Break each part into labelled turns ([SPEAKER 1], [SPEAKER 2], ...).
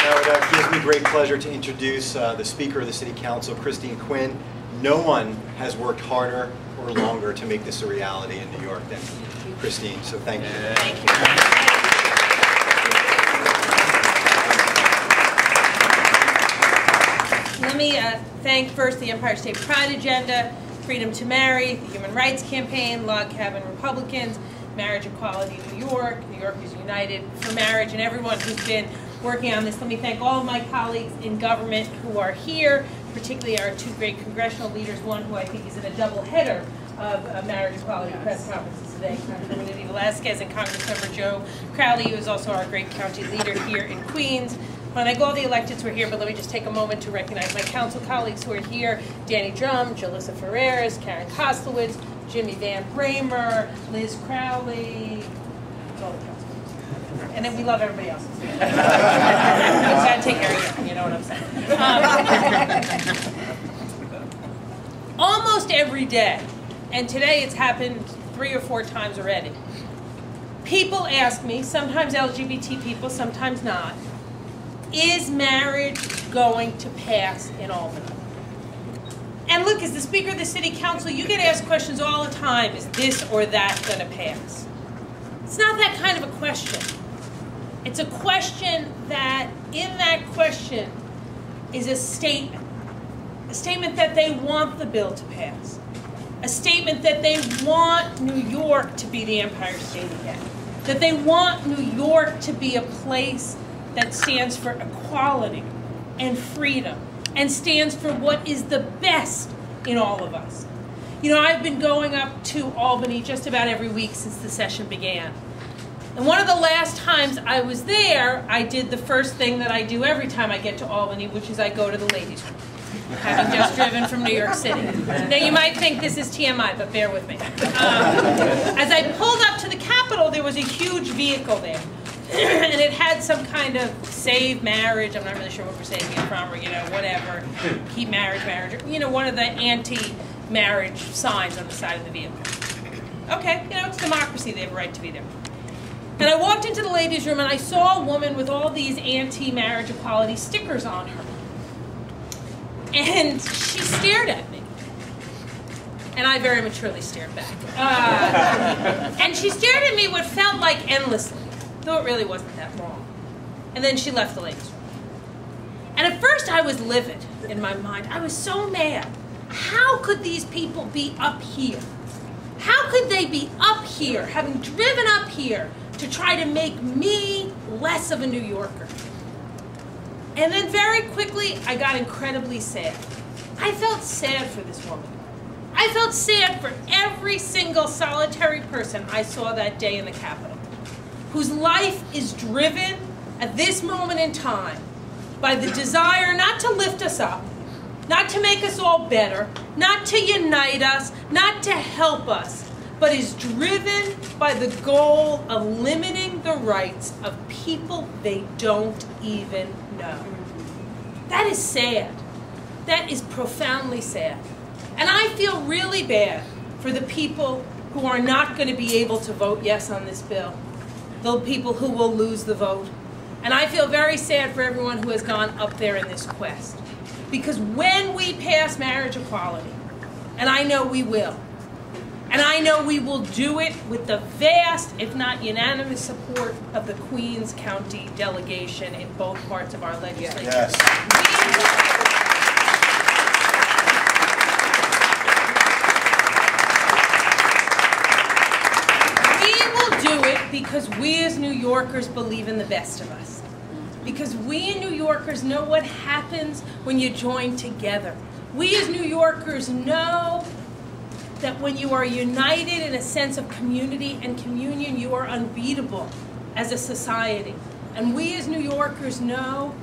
[SPEAKER 1] Now it gives me great pleasure to introduce the Speaker of the City Council, Quinn. No one has worked harder or longer to make this a reality in New York than Christine, so thank you.
[SPEAKER 2] Thank you. Let me thank first the Empire State Pride Agenda, Freedom to Marry, the Human Rights Campaign, Log Cabin Republicans, Marriage Equality New York, New Yorkers United for Marriage, and everyone who's been working on this. Let me thank all of my colleagues in government who are here, particularly our two great congressional leaders, one who I think is in a double header of marriage equality press conferences today, Congresswoman Velasquez and Congressmember Joe Crowley, who is also our great county leader here in Queens. When I go, all the electeds who are here, but let me just take a moment to recognize my council colleagues who are here: Danny Drum, Jalissa Ferreras, Karen Koslowitz, Jimmy Van Bramer, Liz Crowley, all the council. And then we love everybody else. We've got to take care of you, you know what I'm saying. Almost every day, and today it's happened 3 or 4 times already, people ask me, sometimes LGBT people, sometimes not, is marriage going to pass in Albany? And look, as the Speaker of the City Council, you get asked questions all the time, is this or that going to pass? It's not that kind of a question. It's a question that, in that question, is a statement that they want the bill to pass, a statement that they want New York to be the Empire State again, that they want New York to be a place that stands for equality and freedom and stands for what is the best in all of us. You know, I've been going up to Albany just about every week since the session began. And one of the last times I was there, I did the first thing that I do every time I get to Albany, which is I go to the ladies' room, having just driven from New York City. Now, you might think this is TMI, but bear with me. As I pulled up to the Capitol, there was a huge vehicle there. And it had some kind of save marriage, I'm not really sure what we're saving it from, or, you know, whatever, keep marriage, you know, one of the anti-marriage signs on the side of the vehicle. Okay, you know, it's democracy, they have a right to be there. And I walked into the ladies' room and I saw a woman with all these anti-marriage equality stickers on her. And she stared at me. And I very maturely stared back. And she stared at me what felt like endlessly, though it really wasn't that long. And then she left the ladies' room. And at first I was livid in my mind. I was so mad. How could these people be up here? How could they be up here, having driven up here to try to make me less of a New Yorker? And then very quickly, I got incredibly sad. I felt sad for this woman. I felt sad for every single solitary person I saw that day in the Capitol, whose life is driven at this moment in time by the desire not to lift us up, not to make us all better, not to unite us, not to help us, but is driven by the goal of limiting the rights of people they don't even know. That is sad. That is profoundly sad. And I feel really bad for the people who are not going to be able to vote yes on this bill, the people who will lose the vote. And I feel very sad for everyone who has gone up there in this quest. Because when we pass marriage equality, and I know we will, and I know we will do it with the vast, if not unanimous, support of the Queens County delegation in both parts of our legislature.
[SPEAKER 1] Yes.
[SPEAKER 2] Because we as New Yorkers believe in the best of us. Because we New Yorkers know what happens when you join together. We as New Yorkers know that when you are united in a sense of community and communion, you are unbeatable as a society. And we as New Yorkers know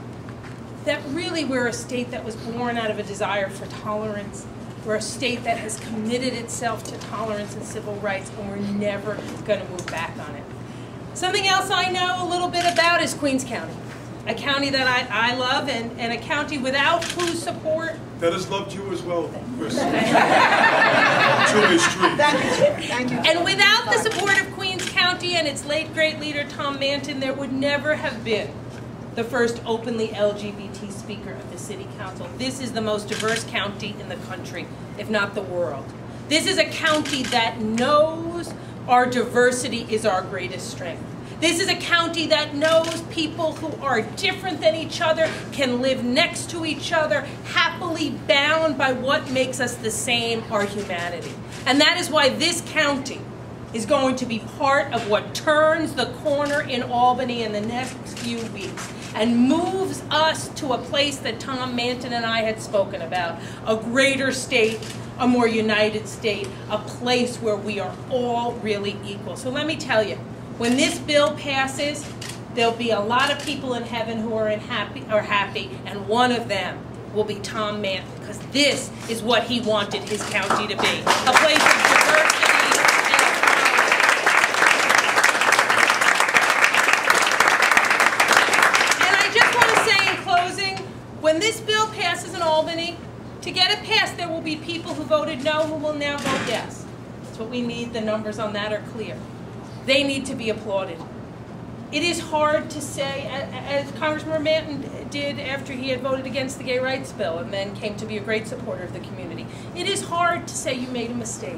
[SPEAKER 2] that really we're a state that was born out of a desire for tolerance. We're a state that has committed itself to tolerance and civil rights, and we're never going to move back on it. Something else I know a little bit about is Queens County, a county that I love, and a county without whose support.
[SPEAKER 3] That has loved you as well, Chris.
[SPEAKER 2] Thank you. And without the support of Queens County and its late great leader Tom Manton, there would never have been the first openly LGBT speaker of the City Council. This is the most diverse county in the country, if not the world. This is a county that knows our diversity is our greatest strength. This is a county that knows people who are different than each other can live next to each other, happily bound by what makes us the same, our humanity. And that is why this county is going to be part of what turns the corner in Albany in the next few weeks and moves us to a place that Tom Manton and I had spoken about, a greater state, a more united state, a place where we are all really equal. So let me tell you, when this bill passes, there'll be a lot of people in heaven who are happy, and one of them will be Tom Manton, because this is what he wanted his county to be, a place of diversity and equality. And I just want to say in closing, when this bill passes in Albany, to get it passed, there will be people who voted no who will now vote yes. That's what we need. The numbers on that are clear. They need to be applauded. It is hard to say, as Congressman Manton did after he had voted against the gay rights bill and then came to be a great supporter of the community. It is hard to say you made a mistake.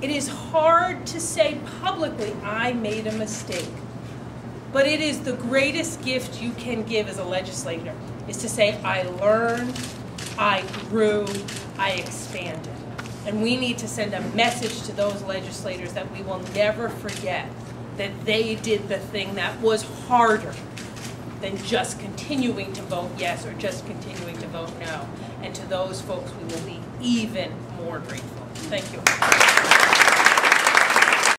[SPEAKER 2] It is hard to say publicly, I made a mistake. But it is the greatest gift you can give as a legislator, is to say, I learned, I grew, I expanded. And we need to send a message to those legislators that we will never forget that they did the thing that was harder than just continuing to vote yes or just continuing to vote no. And to those folks, we will be even more grateful. Thank you.